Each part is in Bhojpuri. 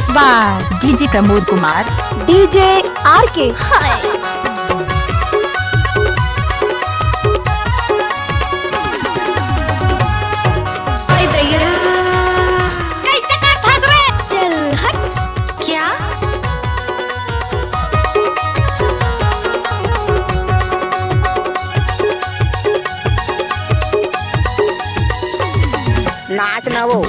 Mix by DJ Pramod Kumar DJ R K. चल हट। क्या नाच ना वो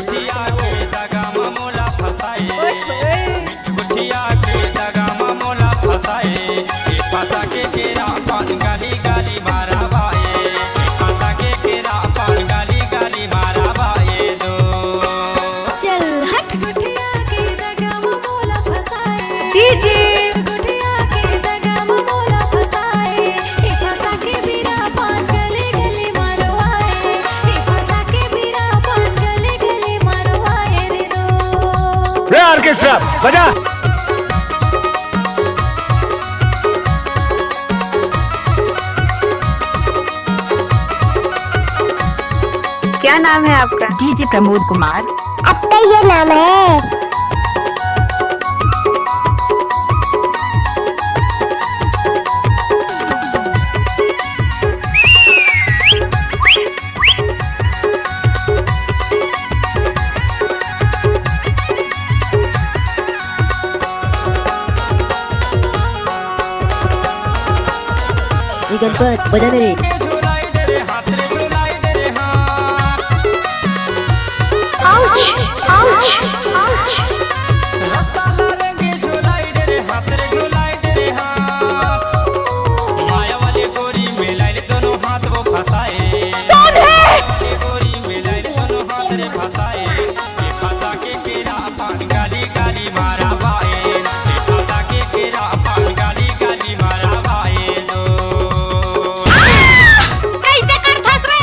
चल हट। डीजे ऑर्केस्ट्रा बजा। क्या नाम है आपका? डीजे प्रमोद कुमार। अब तो ये नाम है। गणपत बजाने रे। Ouch ouch ouch.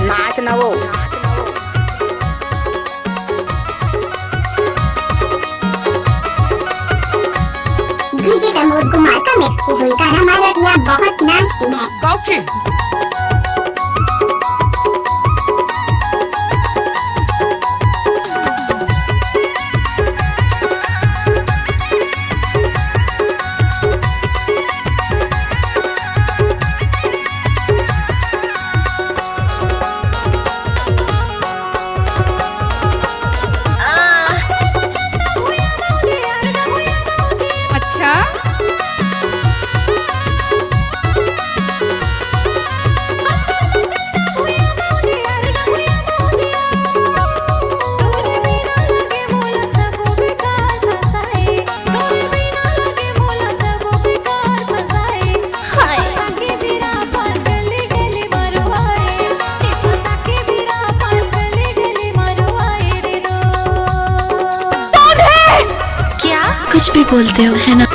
नाच ना वो डीजे प्रमोद कुमार का मिक्स की हुई गाना हमारा यहाँ बहुत नाचती है। अच्छा कुछ भी बोलते हो है ना।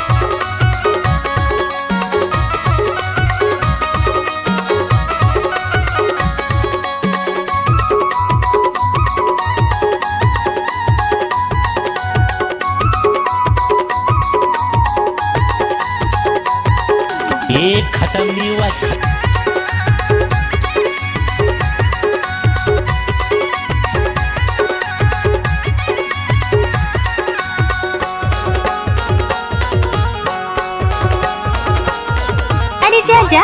ये खत्म नहीं हुआ। अरे जा जा।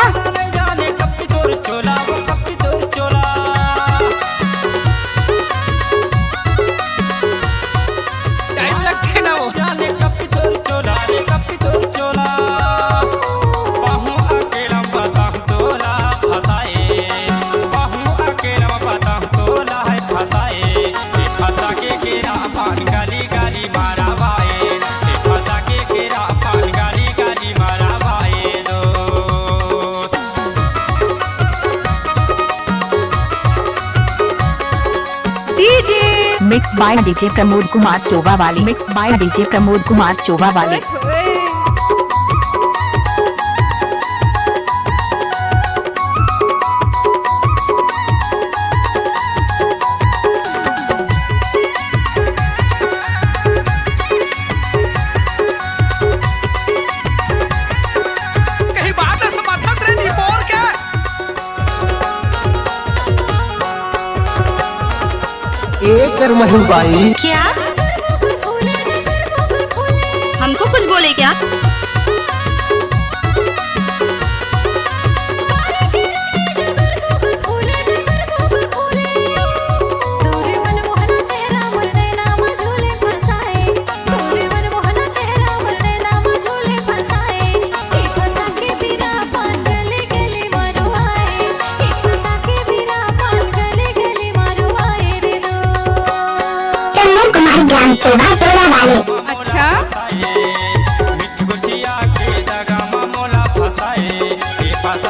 टाइम लगते ना वो mix by DJ Pramod Kumar चोवा वाली। Mix by DJ Pramod Kumar चोवा वाली। एक महिबाई क्या बोले क्या? प्रमोद कुमार ग्राम चोभा टोला वाले। अच्छा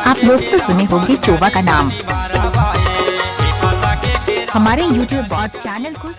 आप लोग तो सुने होंगे चोवा का नाम। हमारे YouTube बॉट चैनल को